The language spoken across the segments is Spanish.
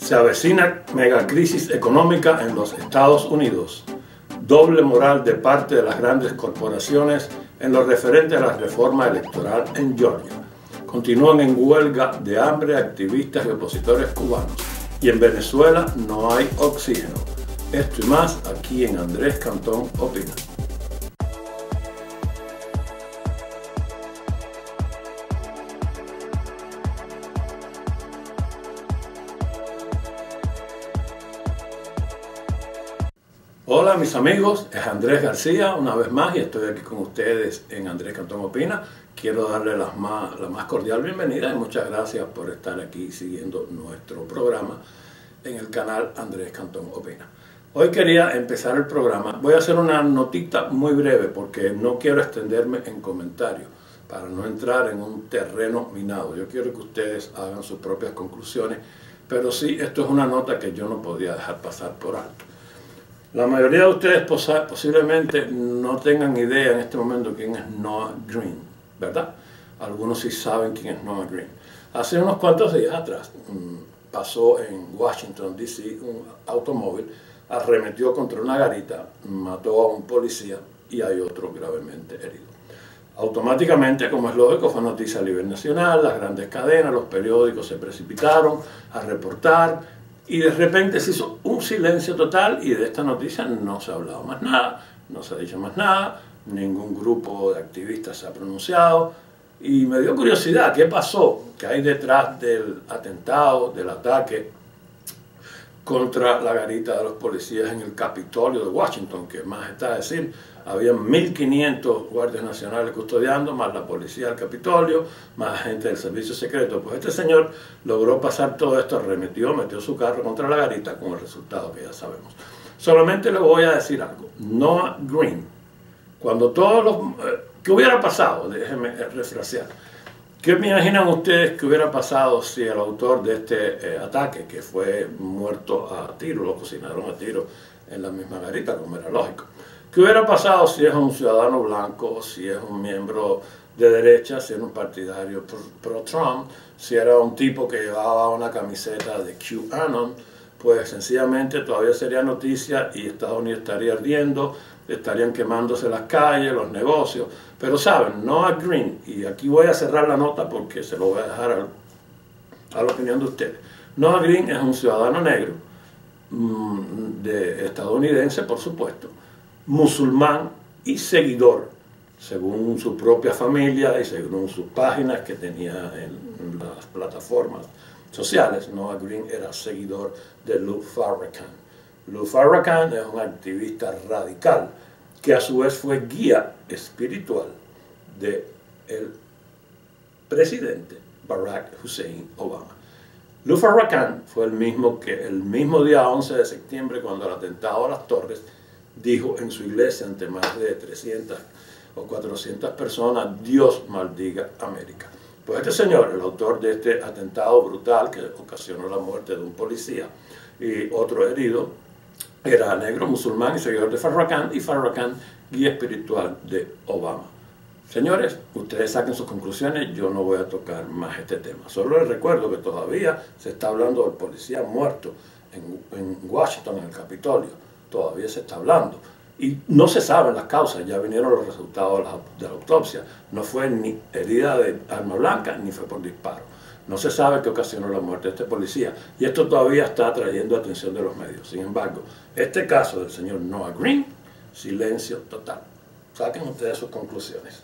Se avecina megacrisis económica en los Estados Unidos. Doble moral de parte de las grandes corporaciones en lo referente a la reforma electoral en Georgia. Continúan en huelga de hambre activistas y opositores cubanos. Y en Venezuela no hay oxígeno. Esto y más aquí en Andrés Cantón Opina. Hola mis amigos, es Andrés García una vez más y estoy aquí con ustedes en Andrés Cantón Opina. Quiero darle la más cordial bienvenida y muchas gracias por estar aquí siguiendo nuestro programa en el canal Andrés Cantón Opina. Hoy quería empezar el programa, voy a hacer una notita muy breve porque no quiero extenderme en comentarios para no entrar en un terreno minado. Yo quiero que ustedes hagan sus propias conclusiones, pero sí, esto es una nota que yo no podía dejar pasar por alto. La mayoría de ustedes posiblemente no tengan idea en este momento quién es Noah Green, ¿verdad? Algunos sí saben quién es Noah Green. Hace unos cuantos días atrás pasó en Washington, D.C. un automóvil, arremetió contra una garita, mató a un policía y hay otro gravemente herido. Automáticamente, como es lógico, fue noticia a nivel nacional, las grandes cadenas, los periódicos se precipitaron a reportar. Y de repente se hizo un silencio total y de esta noticia no se ha hablado más nada, no se ha dicho más nada, ningún grupo de activistas se ha pronunciado. Y me dio curiosidad, ¿qué pasó? ¿Qué hay detrás del atentado, del ataque contra la garita de los policías en el Capitolio de Washington? Que más está a decir, había 1.500 guardias nacionales custodiando, más la policía del Capitolio, más gente del servicio secreto. Pues este señor logró pasar todo esto, metió su carro contra la garita con el resultado que ya sabemos. Solamente le voy a decir algo. Noah Green, cuando todos los... ¿qué hubiera pasado? Déjenme refrasear. ¿Qué me imaginan ustedes que hubiera pasado si el autor de este ataque, que fue muerto a tiro, lo cocinaron a tiro en la misma garita, como era lógico? ¿Qué hubiera pasado si es un ciudadano blanco, si es un miembro de derecha, si era un partidario pro-Trump, si era un tipo que llevaba una camiseta de QAnon? Pues sencillamente todavía sería noticia y Estados Unidos estaría ardiendo, estarían quemándose las calles, los negocios. Pero saben, Noah Green, y aquí voy a cerrar la nota porque se lo voy a dejar a la opinión de ustedes. Noah Green es un ciudadano negro, estadounidense por supuesto, musulmán y seguidor, según su propia familia y según sus páginas que tenía en las plataformas sociales. Noah Green era seguidor de Lou Farrakhan. Lou Farrakhan es un activista radical que a su vez fue guía espiritual del presidente Barack Hussein Obama. Lou Farrakhan fue el mismo que el mismo día 11 de septiembre, cuando el atentado a las Torres, dijo en su iglesia ante más de 300 o 400 personas: Dios maldiga América. Pues este señor, el autor de este atentado brutal que ocasionó la muerte de un policía y otro herido, era negro, musulmán y seguidor de Farrakhan, y Farrakhan guía espiritual de Obama. Señores, ustedes saquen sus conclusiones, yo no voy a tocar más este tema. Solo les recuerdo que todavía se está hablando del policía muerto en Washington, en el Capitolio. Todavía se está hablando. Y no se saben las causas, ya vinieron los resultados de la autopsia. No fue ni herida de arma blanca, ni fue por disparo. No se sabe qué ocasionó la muerte de este policía. Y esto todavía está atrayendo atención de los medios. Sin embargo, este caso del señor Noah Green, silencio total. Saquen ustedes sus conclusiones.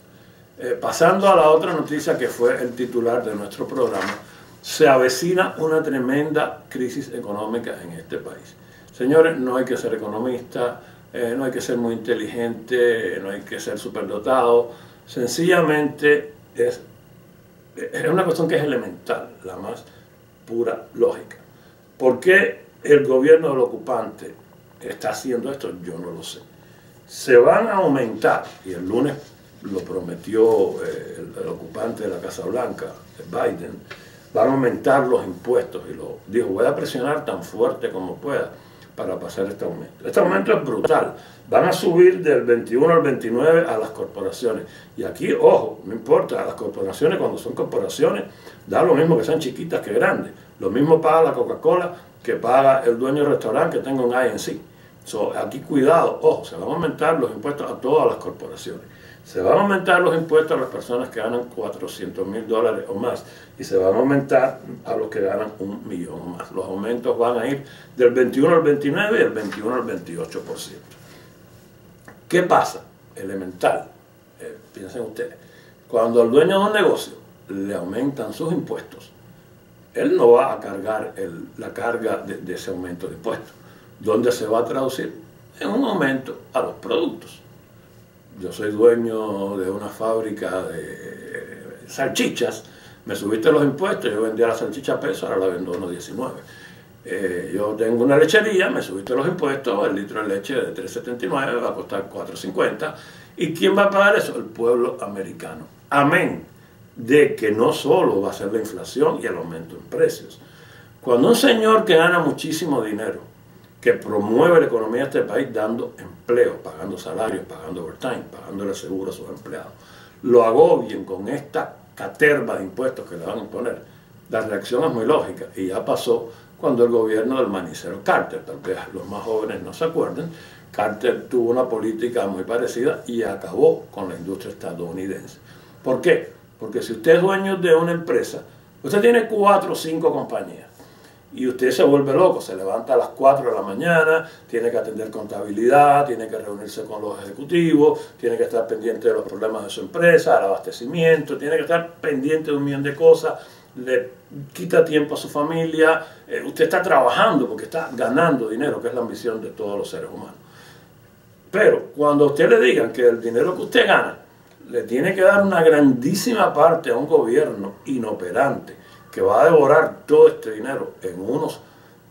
Pasando a la otra noticia que fue el titular de nuestro programa, se avecina una tremenda crisis económica en este país. Señores, no hay que ser economista, no hay que ser muy inteligente, no hay que ser superdotado. Sencillamente es una cuestión que es elemental, la más pura lógica. ¿Por qué el gobierno del ocupante está haciendo esto? Yo no lo sé. Se van a aumentar, y el lunes lo prometió el ocupante de la Casa Blanca, Biden, van a aumentar los impuestos, y lo dijo: voy a presionar tan fuerte como pueda para pasar este aumento. Este aumento es brutal. Van a subir del 21 al 29 a las corporaciones. Y aquí, ojo, no importa, a las corporaciones, cuando son corporaciones, da lo mismo que sean chiquitas que grandes. Lo mismo paga la Coca-Cola que paga el dueño del restaurante que tenga un INC. Aquí cuidado, ojo, se van a aumentar los impuestos a todas las corporaciones. Se van a aumentar los impuestos a las personas que ganan $400,000 o más y se van a aumentar a los que ganan $1 millón o más. Los aumentos van a ir del 21 al 29 y del 21 al 28%. ¿Qué pasa? Elemental. Piensen ustedes. Cuando al dueño de un negocio le aumentan sus impuestos, él no va a cargar la carga de ese aumento de impuestos. ¿Dónde se va a traducir? En un aumento a los productos. Yo soy dueño de una fábrica de salchichas, me subiste los impuestos, yo vendía la salchicha a peso, ahora la vendo a 1.19. Yo tengo una lechería, me subiste los impuestos, el litro de leche de 3.79 va a costar 4.50. ¿Y quién va a pagar eso? El pueblo americano. Amén de que no solo va a ser la inflación y el aumento en precios. Cuando un señor que gana muchísimo dinero, que promueve la economía de este país dando empleo, pagando salarios, pagando overtime, pagándole seguro a sus empleados, lo agobien con esta caterva de impuestos que le van a imponer, la reacción es muy lógica y ya pasó cuando el gobierno del manicero Carter, tal vez los más jóvenes no se acuerden, Carter tuvo una política muy parecida y acabó con la industria estadounidense. ¿Por qué? Porque si usted es dueño de una empresa, usted tiene 4 o 5 compañías y usted se vuelve loco, se levanta a las 4 de la mañana, tiene que atender contabilidad, tiene que reunirse con los ejecutivos, tiene que estar pendiente de los problemas de su empresa, el abastecimiento, tiene que estar pendiente de un millón de cosas, le quita tiempo a su familia, usted está trabajando porque está ganando dinero, que es la ambición de todos los seres humanos. Pero cuando a usted le digan que el dinero que usted gana le tiene que dar una grandísima parte a un gobierno inoperante que va a devorar todo este dinero en unos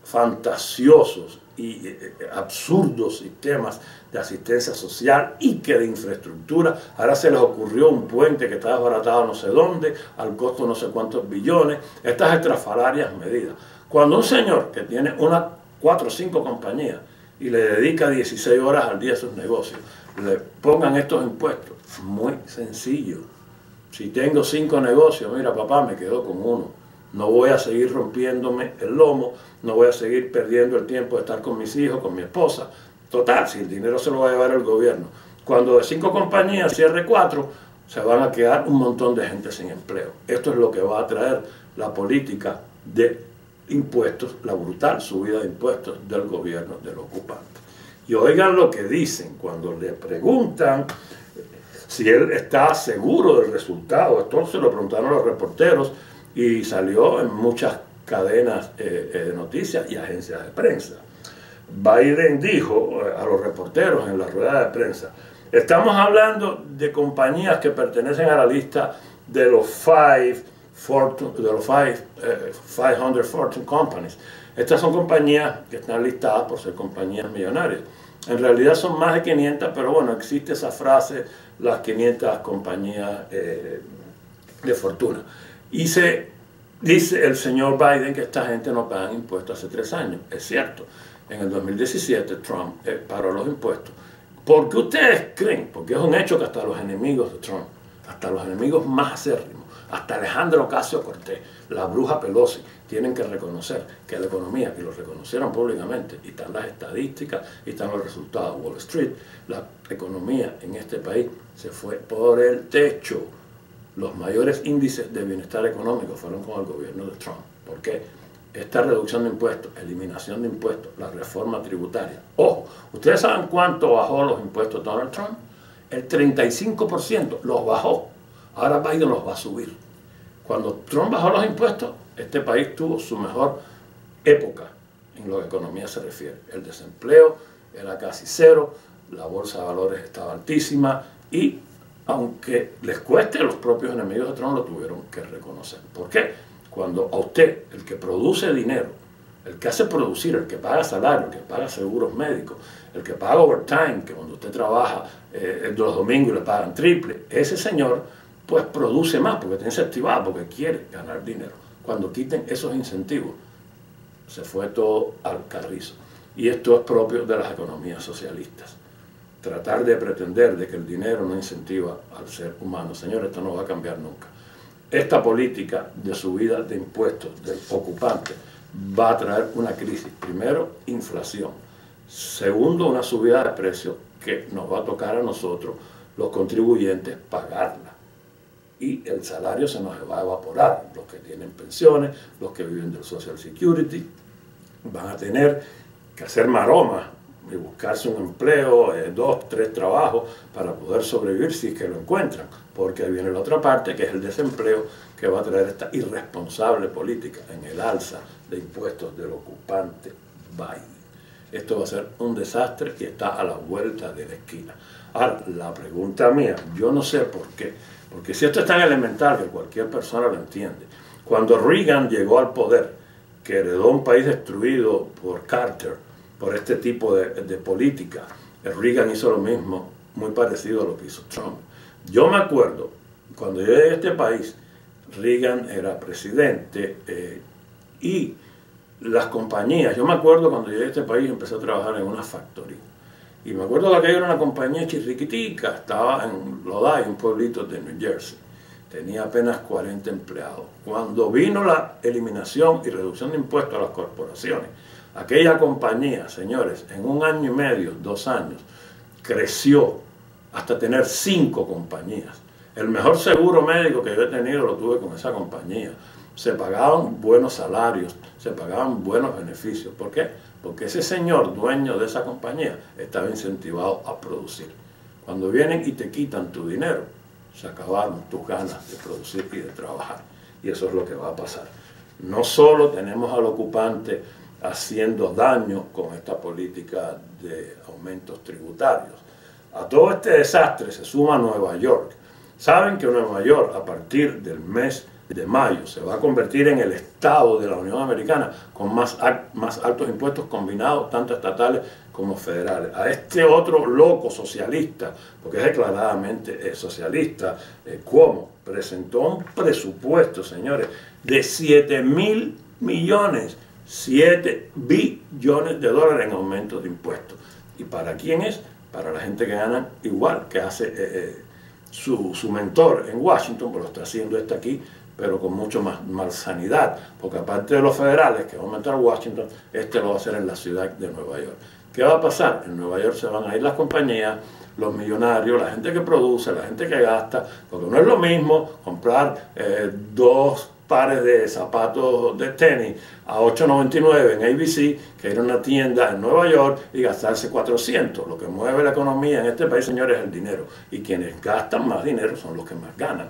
fantasiosos y absurdos sistemas de asistencia social y que de infraestructura, ahora se les ocurrió un puente que está desbaratado no sé dónde, al costo no sé cuántos billones, estas estrafalarias medidas. Cuando un señor que tiene unas 4 o 5 compañías y le dedica 16 horas al día a sus negocios, le pongan estos impuestos, muy sencillo. Si tengo 5 negocios, mira papá, me quedo con uno. No voy a seguir rompiéndome el lomo, no voy a seguir perdiendo el tiempo de estar con mis hijos, con mi esposa. Total, si el dinero se lo va a llevar el gobierno. Cuando de 5 compañías cierre 4, se van a quedar un montón de gente sin empleo. Esto es lo que va a traer la política de impuestos, la brutal subida de impuestos del gobierno del ocupante. Y oigan lo que dicen cuando le preguntan si él está seguro del resultado. Esto se lo preguntaron a los reporteros y salió en muchas cadenas de noticias y agencias de prensa. Biden dijo a los reporteros en la rueda de prensa: estamos hablando de compañías que pertenecen a la lista de los 500 Fortune Companies. Estas son compañías que están listadas por ser compañías millonarias. En realidad son más de 500, pero bueno, existe esa frase, las 500 compañías de fortuna. Y se dice el señor Biden que esta gente no paga impuestos hace 3 años. Es cierto, en el 2017 Trump paró los impuestos. ¿Por qué ustedes creen? Porque es un hecho que hasta los enemigos de Trump, hasta los enemigos más acérrimos, hasta Alejandro Ocasio-Cortez, la bruja Pelosi, tienen que reconocer que la economía, y lo reconocieron públicamente, y están las estadísticas, y están los resultados de Wall Street, la economía en este país se fue por el techo. Los mayores índices de bienestar económico fueron con el gobierno de Trump. ¿Por qué? Esta reducción de impuestos, eliminación de impuestos, la reforma tributaria. Ojo, ¿ustedes saben cuánto bajó los impuestos Donald Trump? El 35% los bajó. Ahora Biden los va a subir. Cuando Trump bajó los impuestos, este país tuvo su mejor época en lo que a economía se refiere. El desempleo era casi cero, la bolsa de valores estaba altísima y, aunque les cueste, los propios enemigos de Trump lo tuvieron que reconocer. ¿Por qué? Cuando a usted, el que produce dinero, el que hace producir, el que paga salario, el que paga seguros médicos, el que paga overtime, que cuando usted trabaja los domingos le pagan triple, ese señor pues produce más porque está incentivado, porque quiere ganar dinero. Cuando quiten esos incentivos, se fue todo al carrizo. Y esto es propio de las economías socialistas. Tratar de pretender de que el dinero no incentiva al ser humano. Señores, esto no va a cambiar nunca. Esta política de subida de impuestos del ocupante va a traer una crisis. Primero, inflación. Segundo, una subida de precios que nos va a tocar a nosotros, los contribuyentes, pagarla. Y el salario se nos va a evaporar. Los que tienen pensiones, los que viven del Social Security, van a tener que hacer maromas y buscarse un empleo, 2, 3 trabajos para poder sobrevivir si es que lo encuentran, porque ahí viene la otra parte, que es el desempleo, que va a traer esta irresponsable política en el alza de impuestos del ocupante Biden. Esto va a ser un desastre y está a la vuelta de la esquina. Ahora, la pregunta mía, yo no sé por qué, porque si esto es tan elemental que cualquier persona lo entiende. Cuando Reagan llegó al poder, que heredó un país destruido por Carter, por este tipo de política, Reagan hizo lo mismo, muy parecido a lo que hizo Trump. Yo me acuerdo, cuando yo llegué a este país, Reagan era presidente y las compañías, yo me acuerdo cuando llegué a este país empecé a trabajar en una factoría. Y me acuerdo que aquella era una compañía chirriquitica, estaba en Lodi, un pueblito de New Jersey. Tenía apenas 40 empleados. Cuando vino la eliminación y reducción de impuestos a las corporaciones, aquella compañía, señores, en 1 año y medio, 2 años, creció hasta tener 5 compañías. El mejor seguro médico que yo he tenido lo tuve con esa compañía. Se pagaban buenos salarios, se pagaban buenos beneficios. ¿Por qué? Porque ese señor dueño de esa compañía estaba incentivado a producir. Cuando vienen y te quitan tu dinero, se acabaron tus ganas de producir y de trabajar. Y eso es lo que va a pasar. No solo tenemos al ocupante haciendo daño con esta política de aumentos tributarios. A todo este desastre se suma Nueva York. Saben que Nueva York, a partir del mes de mayo, se va a convertir en el estado de la Unión Americana con más altos impuestos combinados, tanto estatales como federales. A este otro loco socialista, porque es declaradamente socialista, Cuomo, presentó un presupuesto, señores, de 7.000 millones, 7 billones de dólares en aumentos de impuestos. ¿Y para quién es? Para la gente que gana igual, que hace su mentor en Washington, pero lo está haciendo aquí, pero con mucho más malsanidad, porque aparte de los federales que va a aumentar Washington, lo va a hacer en la ciudad de Nueva York. ¿Qué va a pasar? En Nueva York se van a ir las compañías, los millonarios, la gente que produce, la gente que gasta, porque no es lo mismo comprar 2 pares de zapatos de tenis a $8.99 en ABC que ir a una tienda en Nueva York y gastarse 400. Lo que mueve la economía en este país, señores, es el dinero. Y quienes gastan más dinero son los que más ganan.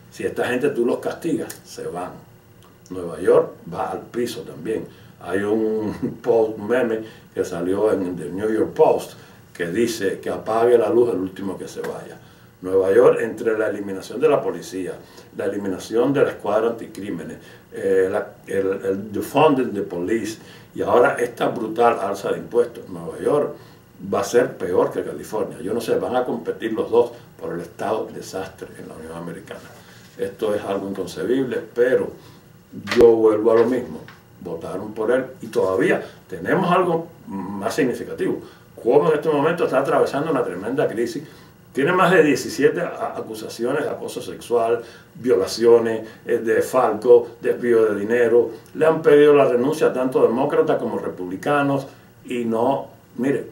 Si esta gente tú los castigas, se van. Nueva York va al piso también. Hay un meme que salió en The New York Post que dice que apague la luz el último que se vaya. Nueva York, entre la eliminación de la policía, la eliminación de la escuadra anticrímenes, el defunding de police y ahora esta brutal alza de impuestos, Nueva York va a ser peor que California. Yo no sé, van a competir los dos por el estado de desastre en la Unión Americana. Esto es algo inconcebible, pero yo vuelvo a lo mismo. Votaron por él y todavía tenemos algo más significativo. Cuomo en este momento está atravesando una tremenda crisis. Tiene más de 17 acusaciones de acoso sexual, violaciones, desfalco, desvío de dinero. Le han pedido la renuncia tanto demócratas como republicanos y no, mire,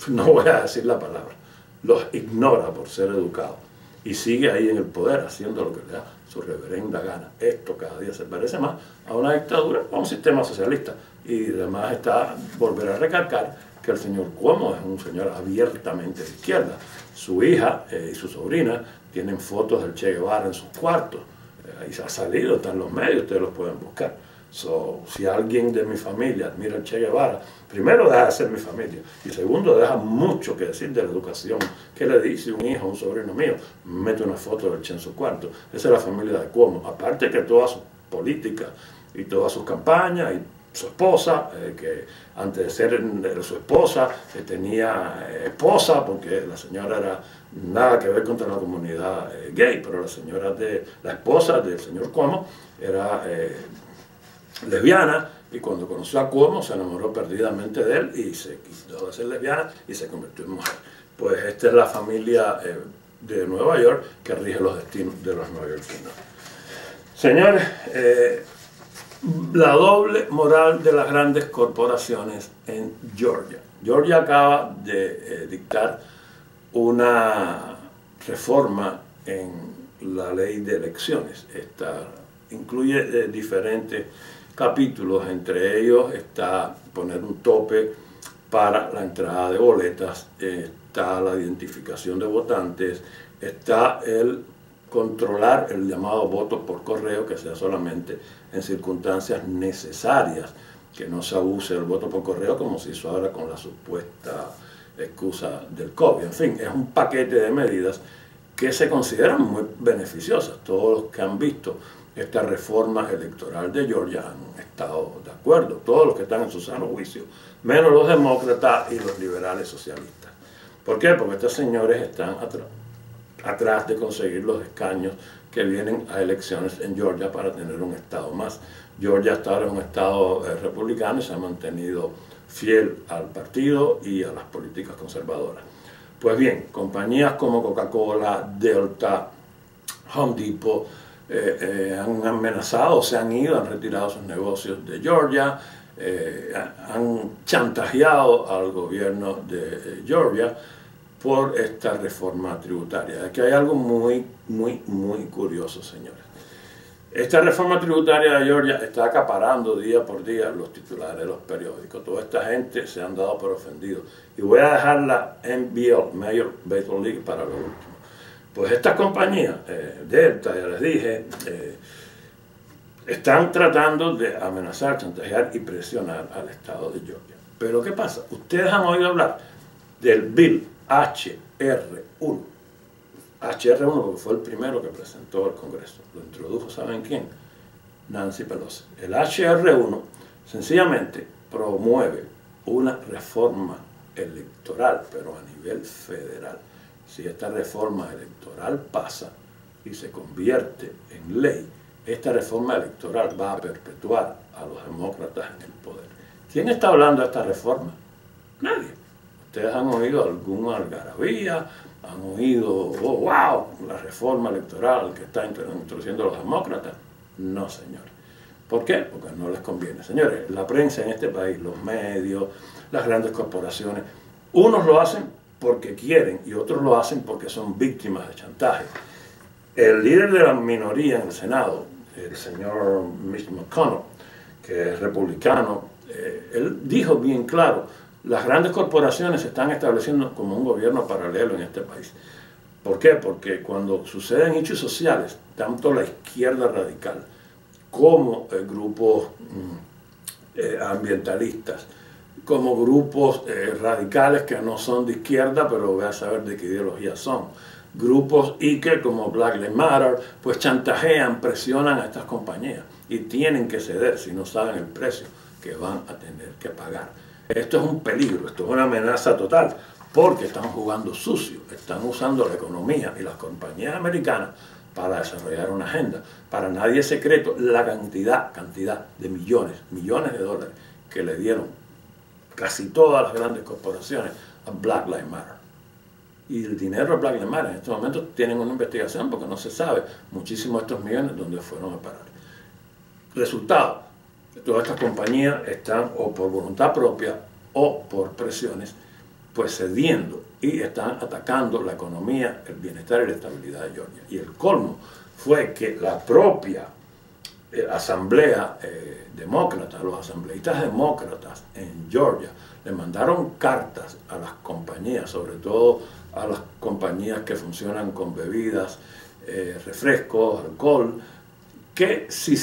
no voy a decir la palabra, los ignora por ser educado y sigue ahí en el poder haciendo lo que le da su reverenda gana. Esto cada día se parece más a una dictadura o a un sistema socialista. Y además está volver a recalcar que el señor Cuomo es un señor abiertamente de izquierda. Su hija y su sobrina tienen fotos del Che Guevara en sus cuartos. Ahí se ha salido, están en los medios, ustedes los pueden buscar. Si alguien de mi familia admira al Che Guevara, primero deja de ser mi familia y segundo deja mucho que decir de la educación. ¿Qué le dice un hijo, un sobrino mío? Mete una foto del Che en su cuarto. Esa es la familia de Cuomo. Aparte que toda su política y todas sus campañas y su esposa, que antes de ser su esposa tenía esposa, porque la señora era nada que ver contra la comunidad gay, pero la esposa del señor Cuomo era lesbiana, y cuando conoció a Cuomo se enamoró perdidamente de él y se quitó de ser lesbiana y se convirtió en mujer. Pues esta es la familia de Nueva York que rige los destinos de los neoyorquinos. Señores, La doble moral de las grandes corporaciones en Georgia. Georgia acaba de dictar una reforma en la ley de elecciones. Esta incluye diferentes capítulos, entre ellos está poner un tope para la entrada de boletas, está la identificación de votantes, está el controlar el llamado voto por correo, que sea solamente en circunstancias necesarias, que no se abuse el voto por correo como se hizo ahora con la supuesta excusa del COVID. En fin, es un paquete de medidas que se consideran muy beneficiosas. Todos los que han visto esta reforma electoral de Georgia han estado de acuerdo, todos los que están en su sano juicio, menos los demócratas y los liberales socialistas. ¿Por qué? Porque estos señores están atrás de conseguir los escaños que vienen a elecciones en Georgia para tener un estado más. Georgia hasta ahora es un estado republicano y se ha mantenido fiel al partido y a las políticas conservadoras. Pues bien, compañías como Coca-Cola, Delta, Home Depot han amenazado, se han ido, han retirado sus negocios de Georgia, han chantajeado al gobierno de Georgia por esta reforma tributaria. Aquí hay algo muy curioso, señores. Esta reforma tributaria de Georgia está acaparando día por día los titulares de los periódicos. Toda esta gente se han dado por ofendidos. Y voy a dejar la NBL, Major Baseball League, para lo último. Pues estas compañías, Delta, ya les dije, están tratando de amenazar, chantajear y presionar al estado de Georgia. Pero ¿qué pasa? Ustedes han oído hablar del Bill HR1. HR1 porque fue el primero que presentó al Congreso. Lo introdujo, ¿saben quién? Nancy Pelosi. El HR1 sencillamente promueve una reforma electoral, pero a nivel federal. Si esta reforma electoral pasa y se convierte en ley, esta reforma electoral va a perpetuar a los demócratas en el poder. ¿Quién está hablando de esta reforma? Nadie. Ustedes han oído alguna algarabía, han oído, oh, wow, la reforma electoral que están introduciendo los demócratas. No, señores. ¿Por qué? Porque no les conviene. Señores, la prensa en este país, los medios, las grandes corporaciones, unos lo hacen porque quieren y otros lo hacen porque son víctimas de chantaje. El líder de la minoría en el Senado, el señor Mitch McConnell, que es republicano, él dijo bien claro: las grandes corporaciones se están estableciendo como un gobierno paralelo en este país. ¿Por qué? Porque cuando suceden hechos sociales, tanto la izquierda radical como grupos ambientalistas, como grupos radicales que no son de izquierda, pero voy a saber de qué ideología son, grupos Iker como Black Lives Matter, pues chantajean, presionan a estas compañías y tienen que ceder si no saben el precio que van a tener que pagar. Esto es un peligro, esto es una amenaza total, porque están jugando sucio, están usando la economía y las compañías americanas para desarrollar una agenda. Para nadie es secreto la cantidad de millones de dólares que le dieron casi todas las grandes corporaciones a Black Lives Matter. Y el dinero de Black Lives Matter en estos momentos tienen una investigación porque no se sabe muchísimos de estos millones dónde fueron a parar. Resultado: todas estas compañías están o por voluntad propia o por presiones pues cediendo y están atacando la economía, el bienestar y la estabilidad de Georgia. Y el colmo fue que la propia asamblea demócrata, los asambleístas demócratas en Georgia, le mandaron cartas a las compañías, sobre todo a las compañías que funcionan con bebidas, refrescos, alcohol, que si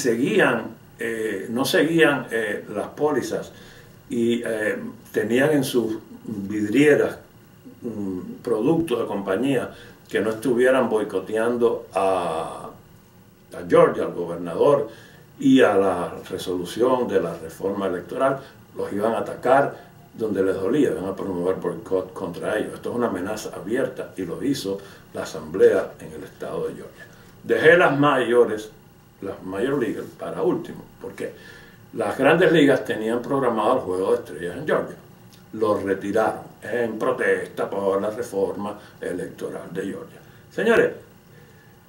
no seguían las pólizas y tenían en sus vidrieras productos de compañía que no estuvieran boicoteando a Georgia, al gobernador y a la resolución de la reforma electoral, los iban a atacar donde les dolía, iban a promover boicot contra ellos. Esto es una amenaza abierta y lo hizo la asamblea en el estado de Georgia. Dejé las Major League para último, porque las grandes ligas tenían programado el juego de estrellas en Georgia. Lo retiraron en protesta por la reforma electoral de Georgia. Señores,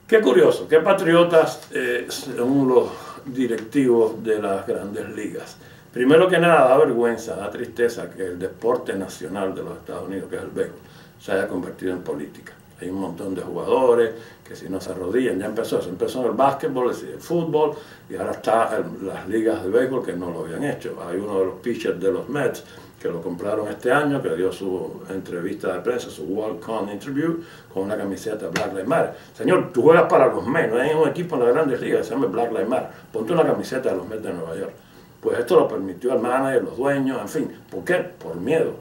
qué curioso, qué patriotas son los directivos de las grandes ligas. Primero que nada, da vergüenza, da tristeza que el deporte nacional de los Estados Unidos, que es el béisbol, se haya convertido en política. Hay un montón de jugadores que si no se arrodillan, ya empezó eso, empezó en el básquetbol, el fútbol, y ahora está en las ligas de béisbol que no lo habían hecho. Hay uno de los pitchers de los Mets que lo compraron este año, que dio su entrevista de prensa, su walk-on interview, con una camiseta Black Lives Matter. Señor, tú juegas para los Mets, no hay un equipo en las grandes ligas que se llama Black Lives Matter. Ponte una camiseta de los Mets de Nueva York. Pues esto lo permitió el manager, los dueños, en fin. ¿Por qué? Por miedo.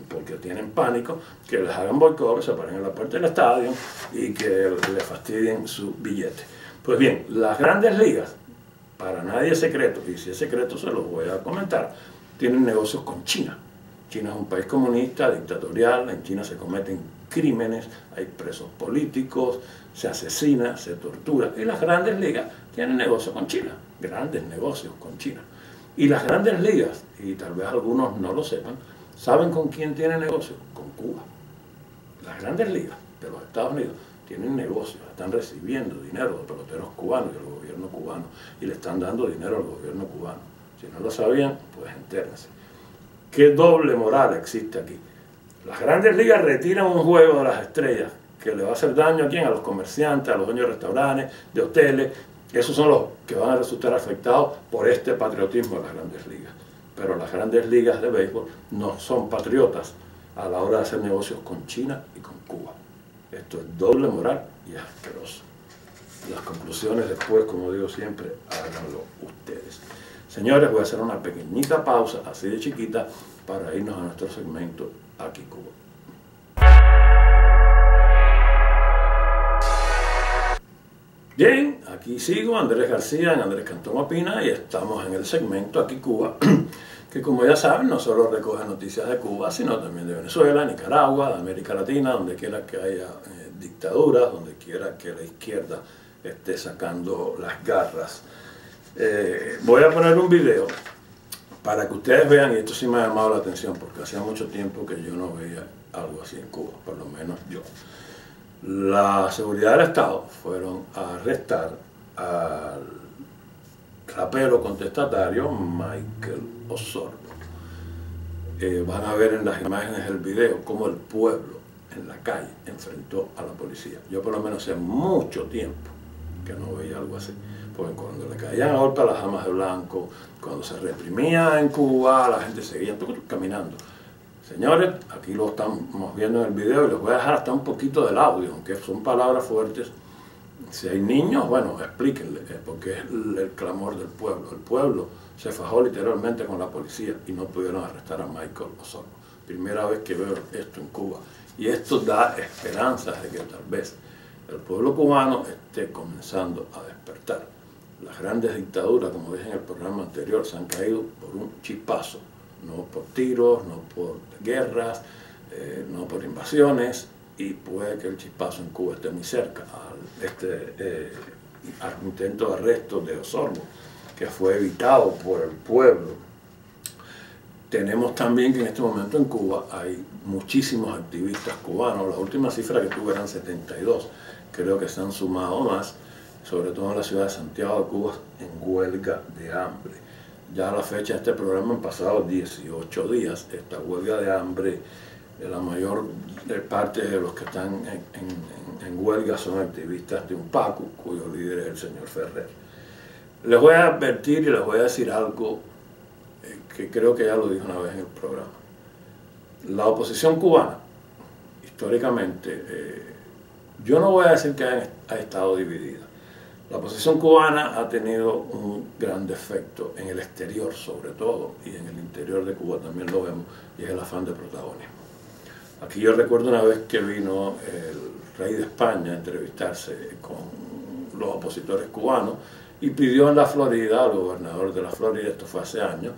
Porque tienen pánico que les hagan boicot, que se paren en la puerta del estadio y que le fastidien su billete. Pues bien, las grandes ligas, para nadie es secreto, y si es secreto se los voy a comentar, tienen negocios con China. China es un país comunista, dictatorial, en China se cometen crímenes, hay presos políticos, se asesina, se tortura, y las grandes ligas tienen negocios con China, grandes negocios con China. Y las grandes ligas, y tal vez algunos no lo sepan, ¿saben con quién tienen negocios? Con Cuba. Las grandes ligas de los Estados Unidos tienen negocios, están recibiendo dinero de peloteros cubanos y del gobierno cubano, y le están dando dinero al gobierno cubano. Si no lo sabían, pues entérense. ¿Qué doble moral existe aquí? Las grandes ligas retiran un juego de las estrellas que le va a hacer daño a quién, a los comerciantes, a los dueños de restaurantes, de hoteles. Esos son los que van a resultar afectados por este patriotismo de las grandes ligas. Pero las grandes ligas de béisbol no son patriotas a la hora de hacer negocios con China y con Cuba. Esto es doble moral y es asqueroso. Las conclusiones después, como digo siempre, háganlo ustedes. Señores, voy a hacer una pequeñita pausa, así de chiquita, para irnos a nuestro segmento Aquí Cuba. Bien, aquí sigo, Andrés García, en Andrés Cantón Opina, y estamos en el segmento Aquí Cuba, que como ya saben, no solo recoge noticias de Cuba, sino también de Venezuela, Nicaragua, de América Latina, donde quiera que haya dictaduras, donde quiera que la izquierda esté sacando las garras. Voy a poner un video para que ustedes vean, y esto sí me ha llamado la atención, porque hacía mucho tiempo que yo no veía algo así en Cuba, por lo menos yo. La seguridad del Estado fueron a arrestar al rapero contestatario Michael Osorno. Van a ver en las imágenes del video cómo el pueblo en la calle enfrentó a la policía. Yo por lo menos hace mucho tiempo que no veía algo así, porque cuando le caían a golpe a las damas de blanco, cuando se reprimía en Cuba, la gente seguía caminando. Señores, aquí lo estamos viendo en el video y les voy a dejar hasta un poquito del audio, aunque son palabras fuertes. Si hay niños, bueno, explíquenle, porque es el clamor del pueblo. El pueblo se fajó literalmente con la policía y no pudieron arrestar a Michael Osorno. Primera vez que veo esto en Cuba. Y esto da esperanzas de que tal vez el pueblo cubano esté comenzando a despertar. Las grandes dictaduras, como dije en el programa anterior, se han caído por un chispazo. No por tiros, no por guerras, no por invasiones, y puede que el chispazo en Cuba esté muy cerca al intento de arresto de Osorno, que fue evitado por el pueblo. Tenemos también que en este momento en Cuba hay muchísimos activistas cubanos. La última cifra que tuve eran 72, creo que se han sumado más, sobre todo en la ciudad de Santiago de Cuba, en huelga de hambre. Ya a la fecha de este programa han pasado 18 días. Esta huelga de hambre, la mayor parte de los que están en huelga son activistas de UNPACU, cuyo líder es el señor Ferrer. Les voy a advertir y les voy a decir algo que creo que ya lo dije una vez en el programa. La oposición cubana, históricamente, yo no voy a decir que ha estado dividida. La oposición cubana ha tenido un gran defecto en el exterior sobre todo, y en el interior de Cuba también lo vemos, y es el afán de protagonismo. Aquí yo recuerdo una vez que vino el rey de España a entrevistarse con los opositores cubanos y pidió en la Florida al gobernador de la Florida, esto fue hace años,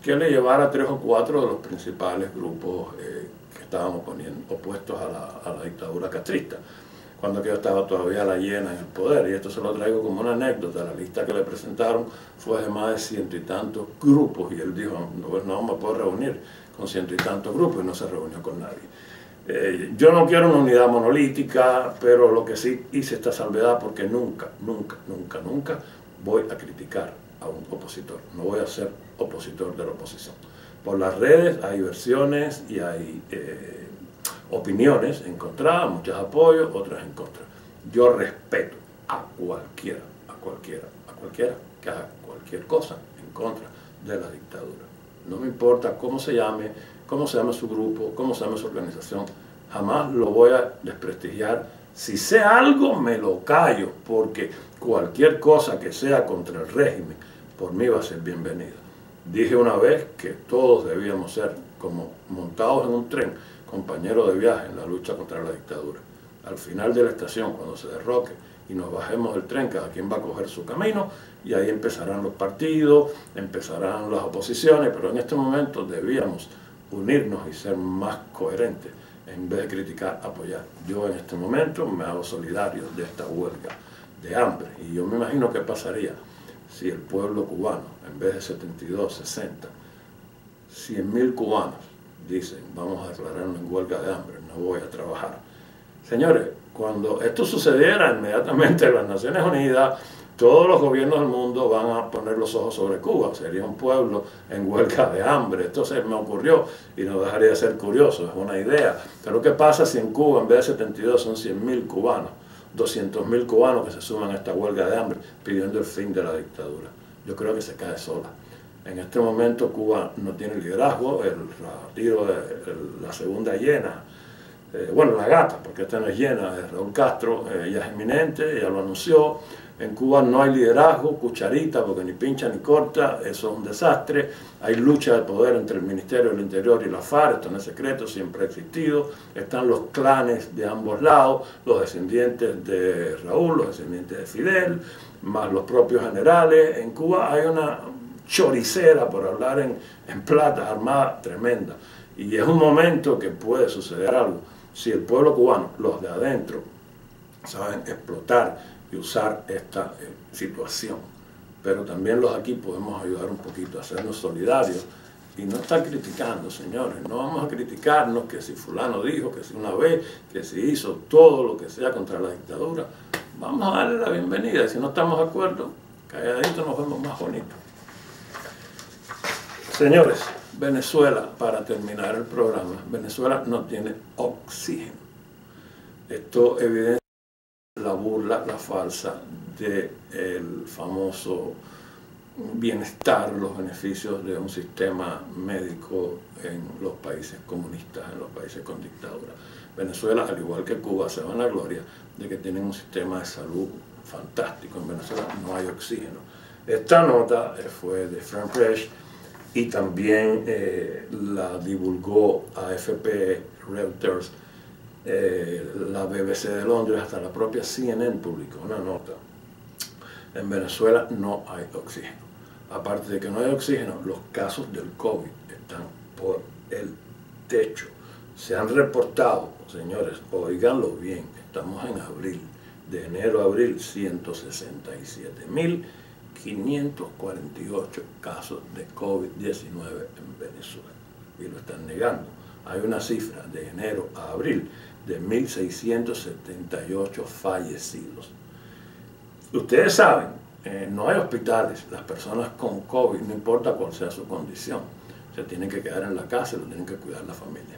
que le llevara 3 o 4 de los principales grupos que estaban opuestos a la dictadura castrista, cuando aquello estaba todavía la llena en el poder. Y esto se lo traigo como una anécdota. La lista que le presentaron fue de más de 100 y tantos grupos, y él dijo, no me puedo reunir con 100 y tantos grupos, y no se reunió con nadie. Yo no quiero una unidad monolítica, pero lo que sí hice esta salvedad, porque nunca voy a criticar a un opositor, no voy a ser opositor de la oposición. Por las redes hay versiones y hay opiniones encontradas, muchas apoyo, otras en contra. Yo respeto a cualquiera que haga cualquier cosa en contra de la dictadura. No me importa cómo se llame su grupo, cómo se llame su organización, jamás lo voy a desprestigiar. Si sé algo, me lo callo, porque cualquier cosa que sea contra el régimen, por mí va a ser bienvenida. Dije una vez que todos debíamos ser como montados en un tren, compañeros de viaje en la lucha contra la dictadura. Al final de la estación, cuando se derroque y nos bajemos del tren, cada quien va a coger su camino y ahí empezarán los partidos, empezarán las oposiciones, pero en este momento debíamos unirnos y ser más coherentes en vez de criticar, apoyar. Yo en este momento me hago solidario de esta huelga de hambre y yo me imagino qué pasaría si el pueblo cubano, en vez de 72, 60, 100.000 cubanos dicen, vamos a declararnos en huelga de hambre, no voy a trabajar. Señores, cuando esto sucediera, inmediatamente las Naciones Unidas, todos los gobiernos del mundo van a poner los ojos sobre Cuba. Sería un pueblo en huelga de hambre. Esto se me ocurrió y no dejaría de ser curioso, es una idea. Pero ¿qué pasa si en Cuba, en vez de 72, son 100.000 cubanos? 200.000 cubanos que se suman a esta huelga de hambre pidiendo el fin de la dictadura. Yo creo que se cae sola. En este momento Cuba no tiene liderazgo, el retiro de la segunda llena, bueno, la gata, porque esta no es llena, es Raúl Castro, ella es eminente, ella lo anunció. En Cuba no hay liderazgo, cucharita, porque ni pincha ni corta, eso es un desastre. Hay lucha de poder entre el Ministerio del Interior y la FARC, esto no es secreto, siempre ha existido. Están los clanes de ambos lados, los descendientes de Raúl, los descendientes de Fidel, más los propios generales. En Cuba hay una choricera, por hablar en plata, armada tremenda. Y es un momento que puede suceder algo. Si el pueblo cubano, los de adentro, saben explotar y usar esta situación, pero también los aquí podemos ayudar un poquito a hacernos solidarios y no estar criticando, señores. No vamos a criticarnos que si fulano dijo, que si una vez, que si hizo todo lo que sea contra la dictadura. Vamos a darle la bienvenida y si no estamos de acuerdo, calladito nos vemos más bonitos. Señores, Venezuela, para terminar el programa, Venezuela no tiene oxígeno. Esto evidencia la burla, la falsa del famoso bienestar, los beneficios de un sistema médico en los países comunistas, en los países con dictadura. Venezuela, al igual que Cuba, se van a la gloria de que tienen un sistema de salud fantástico. En Venezuela no hay oxígeno. Esta nota fue de Frank Resch y también la divulgó AFP, Reuters, la BBC de Londres, hasta la propia CNN publicó una nota. En Venezuela no hay oxígeno. Aparte de que no hay oxígeno, los casos del COVID están por el techo. Se han reportado, señores, oíganlo bien, estamos en abril, de enero a abril, 167.548 casos de COVID-19 en Venezuela. Y lo están negando. Hay una cifra de enero a abril de 1.678 fallecidos. Ustedes saben, no hay hospitales. Las personas con COVID, no importa cuál sea su condición, se tienen que quedar en la casa y lo tienen que cuidar la familia.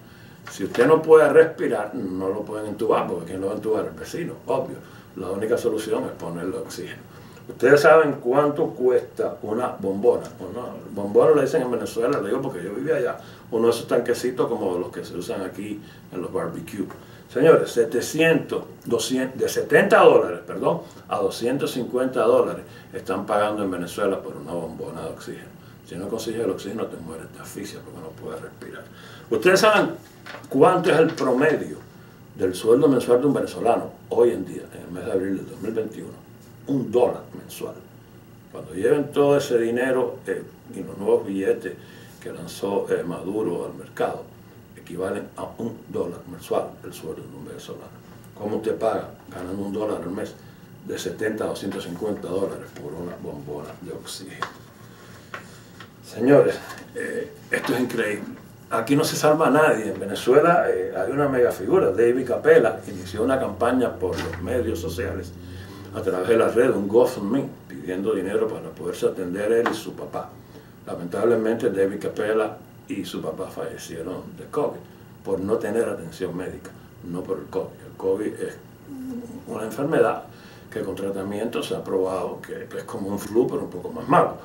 Si usted no puede respirar, no lo pueden entubar, porque ¿quién lo va a entubar? El vecino, obvio. La única solución es ponerle oxígeno. Ustedes saben cuánto cuesta una bombona. Bombona le dicen en Venezuela, le digo porque yo vivía allá, uno de esos tanquecitos como los que se usan aquí en los barbecues. Señores, de $70, perdón, a $250 están pagando en Venezuela por una bombona de oxígeno. Si no consigues el oxígeno te mueres de asfixia porque no puedes respirar. Ustedes saben cuánto es el promedio del sueldo mensual de un venezolano hoy en día, en el mes de abril del 2021. $1 mensual. Cuando lleven todo ese dinero y los nuevos billetes que lanzó Maduro al mercado, equivalen a $1 mensual el sueldo de un venezolano. ¿Cómo usted paga ganando $1 al mes? De 70 a 250 dólares por una bombona de oxígeno. Señores, esto es increíble. Aquí no se salva nadie. En Venezuela hay una mega figura, David Capella, que inició una campaña por los medios sociales a través de la red un GoFundMe pidiendo dinero para poderse atender él y su papá. Lamentablemente David Capella y su papá fallecieron de COVID por no tener atención médica, no por el COVID. El COVID es una enfermedad que con tratamiento se ha probado que es como un flu, pero un poco más malo.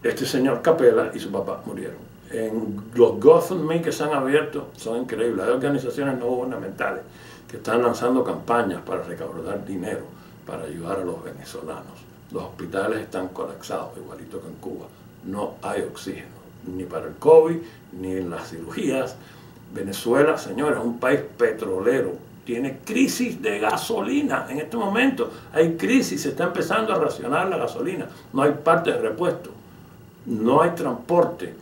Este señor Capella y su papá murieron. En los GoFundMe que se han abierto son increíbles. Hay organizaciones no gubernamentales que están lanzando campañas para recaudar dinero para ayudar a los venezolanos. Los hospitales están colapsados, igualito que en Cuba. No hay oxígeno, ni para el COVID, ni en las cirugías. Venezuela, señores, es un país petrolero. Tiene crisis de gasolina. En este momento hay crisis, se está empezando a racionar la gasolina. No hay partes de repuesto, no hay transporte.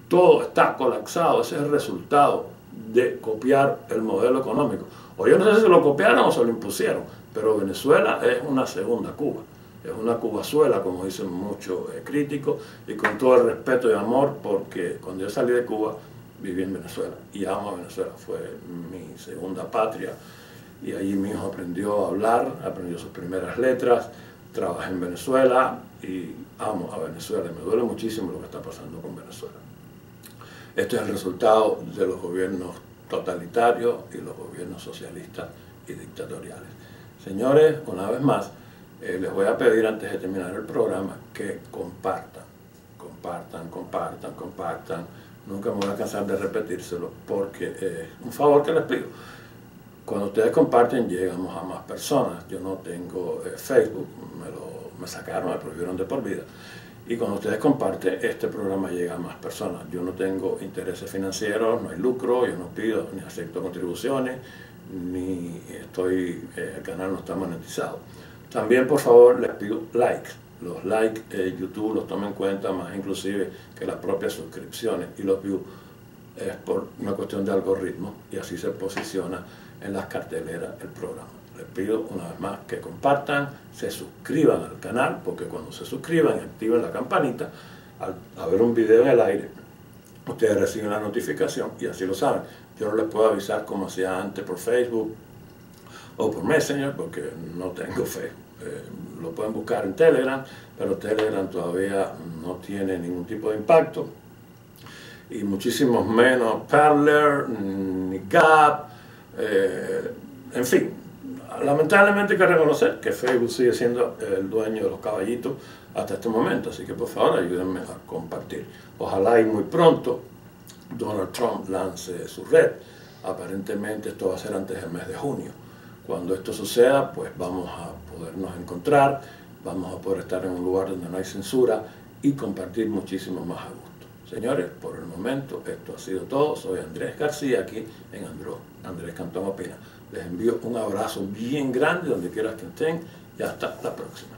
Todo está colapsado. Ese es el resultado de copiar el modelo económico. O yo no sé si se lo copiaron o se lo impusieron, pero Venezuela es una segunda Cuba. Es una Cubazuela, como dicen muchos críticos, y con todo el respeto y amor, porque cuando yo salí de Cuba viví en Venezuela y amo a Venezuela. Fue mi segunda patria y allí mi hijo aprendió a hablar, aprendió sus primeras letras. Trabajé en Venezuela y amo a Venezuela y me duele muchísimo lo que está pasando con Venezuela. Este es el resultado de los gobiernos totalitarios y los gobiernos socialistas y dictatoriales. Señores, una vez más, les voy a pedir antes de terminar el programa que compartan. Nunca me voy a cansar de repetírselo porque es un favor que les pido. Cuando ustedes comparten llegamos a más personas. Yo no tengo Facebook, me sacaron, me prohibieron de por vida. Y cuando ustedes comparten, este programa llega a más personas. Yo no tengo intereses financieros, no hay lucro, yo no pido ni acepto contribuciones, ni el canal no está monetizado. También, por favor, les pido likes. Los likes YouTube los toma en cuenta más inclusive que las propias suscripciones y los views. Es por una cuestión de algoritmo y así se posiciona en las carteleras el programa. Les pido una vez más que compartan, se suscriban al canal, porque cuando se suscriban y activen la campanita, al ver un video en el aire, ustedes reciben la notificación y así lo saben. Yo no les puedo avisar como hacía antes por Facebook o por Messenger, porque no tengo Facebook. Lo pueden buscar en Telegram, pero Telegram todavía no tiene ningún tipo de impacto, y muchísimos menos Parler, ni Gap, en fin. Lamentablemente hay que reconocer que Facebook sigue siendo el dueño de los caballitos hasta este momento, así que por favor ayúdenme a compartir. Ojalá y muy pronto Donald Trump lance su red. Aparentemente esto va a ser antes del mes de junio. Cuando esto suceda, pues vamos a podernos encontrar, vamos a poder estar en un lugar donde no hay censura y compartir muchísimo más a gusto. Señores, por el momento esto ha sido todo. Soy Andrés García, aquí en Andrés Cantón Opina. Les envío un abrazo bien grande donde quiera que estén y hasta la próxima.